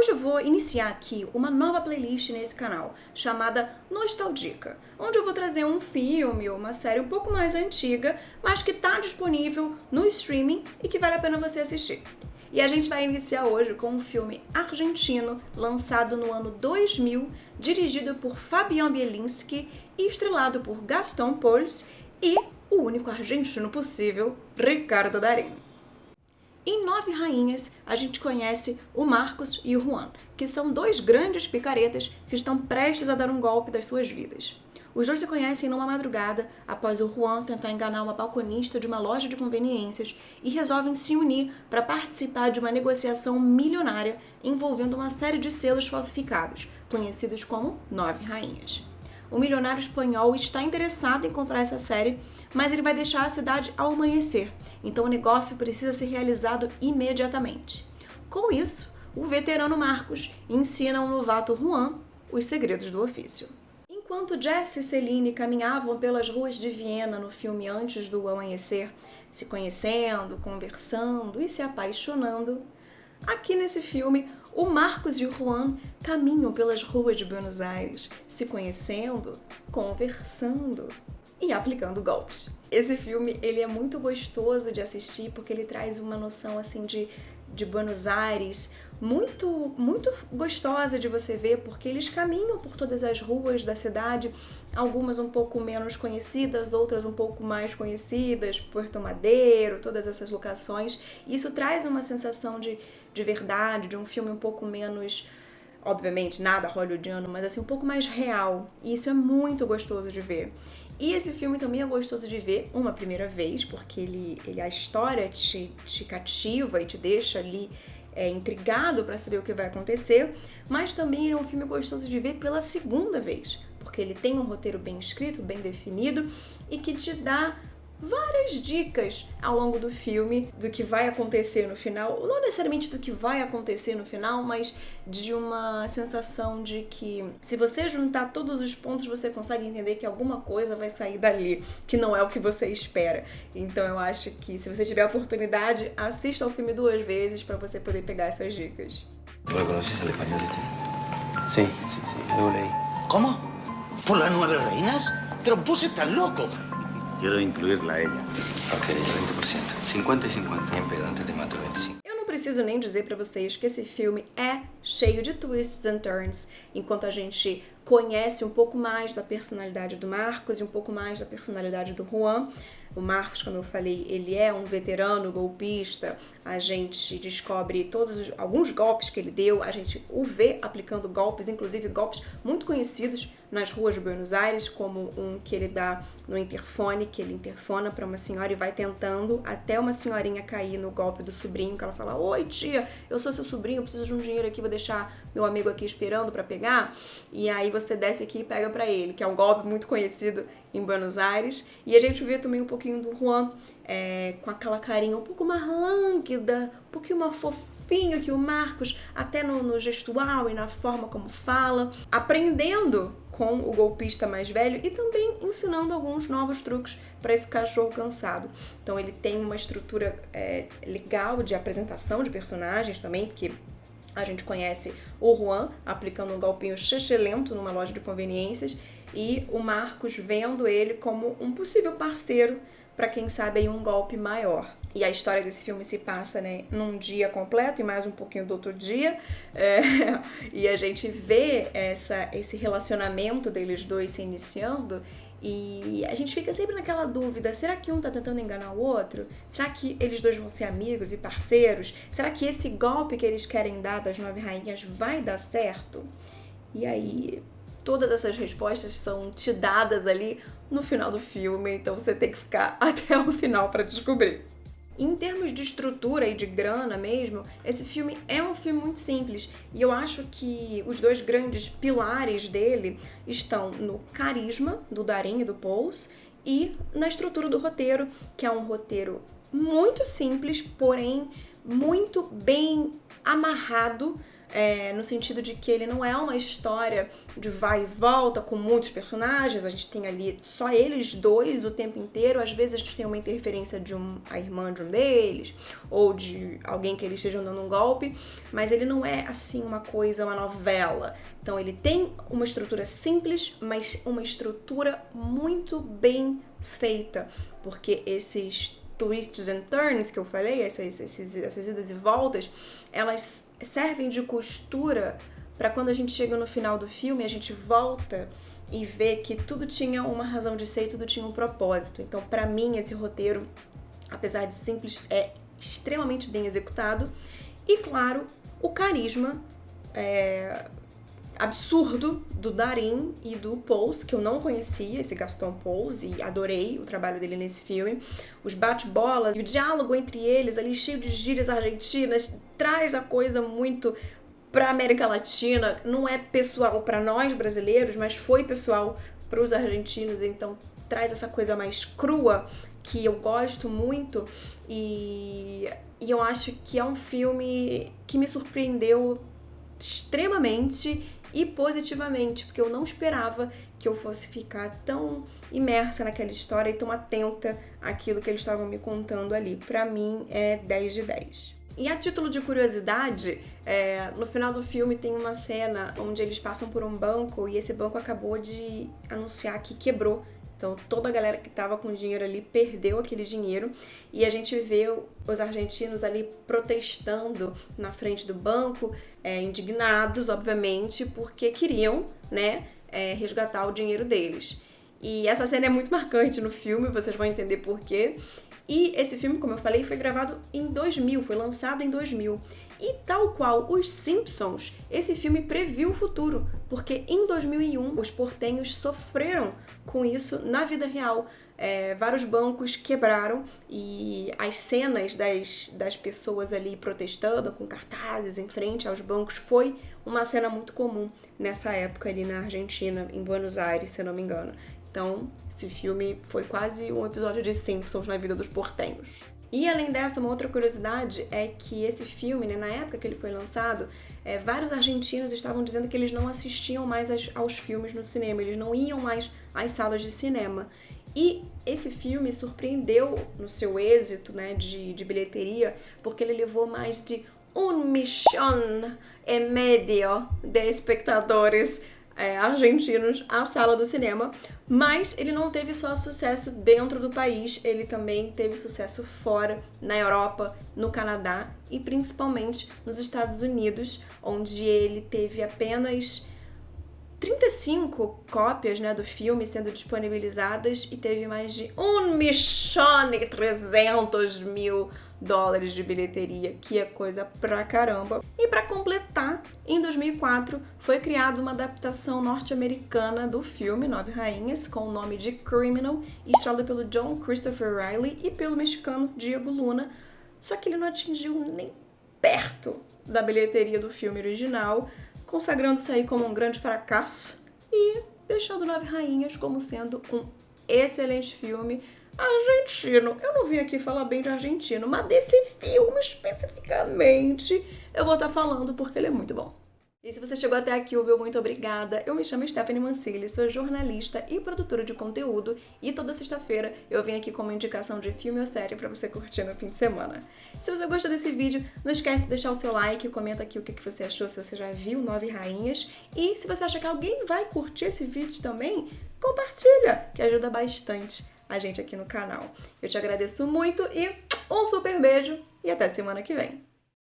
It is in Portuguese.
Hoje eu vou iniciar aqui uma nova playlist nesse canal, chamada Nostaldica, onde eu vou trazer um filme ou uma série um pouco mais antiga, mas que está disponível no streaming e que vale a pena você assistir. E a gente vai iniciar hoje com um filme argentino, lançado no ano 2000, dirigido por Fabian Bielinski e estrelado por Gastón Pauls e o único argentino possível, Ricardo Darín. Em Nove Rainhas, a gente conhece o Marcos e o Juan, que são dois grandes picaretas que estão prestes a dar um golpe das suas vidas. Os dois se conhecem numa madrugada, após o Juan tentar enganar uma balconista de uma loja de conveniências, e resolvem se unir para participar de uma negociação milionária envolvendo uma série de selos falsificados, conhecidos como Nove Rainhas. O milionário espanhol está interessado em comprar essa série, mas ele vai deixar a cidade ao amanhecer, então o negócio precisa ser realizado imediatamente. Com isso, o veterano Marcos ensina ao novato Juan os segredos do ofício. Enquanto Jess e Celine caminhavam pelas ruas de Viena no filme Antes do Amanhecer, se conhecendo, conversando e se apaixonando, aqui nesse filme, o Marcos e o Juan caminham pelas ruas de Buenos Aires, se conhecendo, conversando e aplicando golpes. Esse filme, ele é muito gostoso de assistir porque ele traz uma noção assim de Buenos Aires muito gostosa de você ver, porque eles caminham por todas as ruas da cidade, algumas um pouco menos conhecidas, outras um pouco mais conhecidas, Puerto Madero, todas essas locações. E isso traz uma sensação de verdade, de um filme um pouco menos, obviamente, nada hollywoodiano, mas assim, um pouco mais real. E isso é muito gostoso de ver. E esse filme também é gostoso de ver uma primeira vez, porque a história te cativa e te deixa ali intrigado para saber o que vai acontecer, mas também é um filme gostoso de ver pela segunda vez, porque ele tem um roteiro bem escrito, bem definido e que te dá várias dicas ao longo do filme do que vai acontecer no final, não necessariamente do que vai acontecer no final, mas de uma sensação de que se você juntar todos os pontos, você consegue entender que alguma coisa vai sair dali, que não é o que você espera. Então eu acho que se você tiver a oportunidade, assista ao filme 2 vezes para você poder pegar essas dicas. ¿Lo conoces al español este? Sí, lo leí. ¿Cómo? ¿Por las 9 reinas? Pero vos estás loco. Quiero incluirla a ella. Ok, 20%. 50 y 50. Bien pedante, te mato el 25. Eu não preciso nem dizer pra vocês que esse filme é cheio de twists and turns, enquanto a gente conhece um pouco mais da personalidade do Marcos e um pouco mais da personalidade do Juan. O Marcos, como eu falei, ele é um veterano golpista, a gente descobre alguns golpes que ele deu, a gente o vê aplicando golpes, inclusive golpes muito conhecidos nas ruas de Buenos Aires, como um que ele dá no interfone, que ele interfona para uma senhora e vai tentando até uma senhorinha cair no golpe do sobrinho, que ela fala: "Oi tia, eu sou seu sobrinho, eu preciso de um dinheiro aqui, vou deixar meu amigo aqui esperando para pegar", e aí você desce aqui e pega para ele, que é um golpe muito conhecido em Buenos Aires. E a gente vê também um pouquinho do Juan com aquela carinha um pouco mais lânguida, um pouquinho mais fofinho que o Marcos, até no gestual e na forma como fala, aprendendo com o golpista mais velho e também ensinando alguns novos truques para esse cachorro cansado. Então ele tem uma estrutura legal de apresentação de personagens também, porque a gente conhece o Juan aplicando um golpinho lento numa loja de conveniências e o Marcos vendo ele como um possível parceiro para quem sabe aí um golpe maior. E a história desse filme se passa, né, num dia completo e mais um pouquinho do outro dia, e a gente vê esse relacionamento deles dois se iniciando. E a gente fica sempre naquela dúvida, será que um tá tentando enganar o outro? Será que eles dois vão ser amigos e parceiros? Será que esse golpe que eles querem dar das 9 rainhas vai dar certo? E aí, todas essas respostas são te dadas ali no final do filme, então você tem que ficar até o final para descobrir. Em termos de estrutura e de grana mesmo, esse filme é um filme muito simples e eu acho que os dois grandes pilares dele estão no carisma do Darín e do Pauls e na estrutura do roteiro, que é um roteiro muito simples, porém muito bem amarrado no sentido de que ele não é uma história de vai e volta com muitos personagens, a gente tem ali só eles dois o tempo inteiro, às vezes a gente tem uma interferência de a irmã de um deles, ou de alguém que eles estejam dando um golpe, mas ele não é assim uma novela. Então ele tem uma estrutura simples, mas uma estrutura muito bem feita, porque esses twists and turns que eu falei, essas idas e voltas, elas servem de costura para quando a gente chega no final do filme, a gente volta e vê que tudo tinha uma razão de ser e tudo tinha um propósito. Então, para mim, esse roteiro, apesar de simples, é extremamente bem executado. E, claro, o carisma absurdo do Darín e do Pose, que eu não conhecia, esse Gaston Pose, e adorei o trabalho dele nesse filme. Os bate-bolas e o diálogo entre eles, ali cheio de gírias argentinas, traz a coisa muito pra América Latina. Não é pessoal para nós brasileiros, mas foi pessoal para os argentinos, então traz essa coisa mais crua, que eu gosto muito, e eu acho que é um filme que me surpreendeu extremamente e positivamente, porque eu não esperava que eu fosse ficar tão imersa naquela história e tão atenta àquilo que eles estavam me contando ali. Pra mim, é 10 de 10. E a título de curiosidade, no final do filme tem uma cena onde eles passam por um banco e esse banco acabou de anunciar que quebrou. Então, toda a galera que estava com dinheiro ali perdeu aquele dinheiro e a gente vê os argentinos ali protestando na frente do banco, indignados, obviamente, porque queriam, né, resgatar o dinheiro deles. E essa cena é muito marcante no filme, vocês vão entender por quê. E esse filme, como eu falei, foi gravado em 2000, foi lançado em 2000. E tal qual os Simpsons, esse filme previu o futuro, porque em 2001 os portenhos sofreram com isso na vida real. Vários bancos quebraram e as cenas das pessoas ali protestando com cartazes em frente aos bancos foi uma cena muito comum nessa época ali na Argentina, em Buenos Aires, se eu não me engano. Então, esse filme foi quase um episódio de Simpsons na vida dos portenhos. E além dessa, uma outra curiosidade é que esse filme, né, na época que ele foi lançado, vários argentinos estavam dizendo que eles não assistiam mais aos filmes no cinema, eles não iam mais às salas de cinema. E esse filme surpreendeu no seu êxito, né, de bilheteria, porque ele levou mais de 1,5 milhão de espectadores argentinos à sala do cinema, mas ele não teve só sucesso dentro do país, ele também teve sucesso fora, na Europa, no Canadá e principalmente nos Estados Unidos, onde ele teve apenas 35 cópias, né, do filme sendo disponibilizadas e teve mais de 1.300.000 dólares de bilheteria, que é coisa pra caramba. E pra completar, em 2004 foi criada uma adaptação norte-americana do filme Nove Rainhas com o nome de Criminal, estrelada pelo John Christopher Reilly e pelo mexicano Diego Luna, só que ele não atingiu nem perto da bilheteria do filme original, consagrando-se aí como um grande fracasso e deixando Nove Rainhas como sendo um excelente filme argentino. Eu não vim aqui falar bem de argentino, mas desse filme especificamente eu vou estar falando porque ele é muito bom. E se você chegou até aqui, meu muito obrigada. Eu me chamo Stephanie Mancilli, sou jornalista e produtora de conteúdo e toda sexta-feira eu venho aqui com uma indicação de filme ou série pra você curtir no fim de semana. Se você gostou desse vídeo, não esquece de deixar o seu like, comenta aqui o que você achou, se você já viu Nove Rainhas. E se você acha que alguém vai curtir esse vídeo também, compartilha, que ajuda bastante a gente aqui no canal. Eu te agradeço muito e um super beijo e até semana que vem.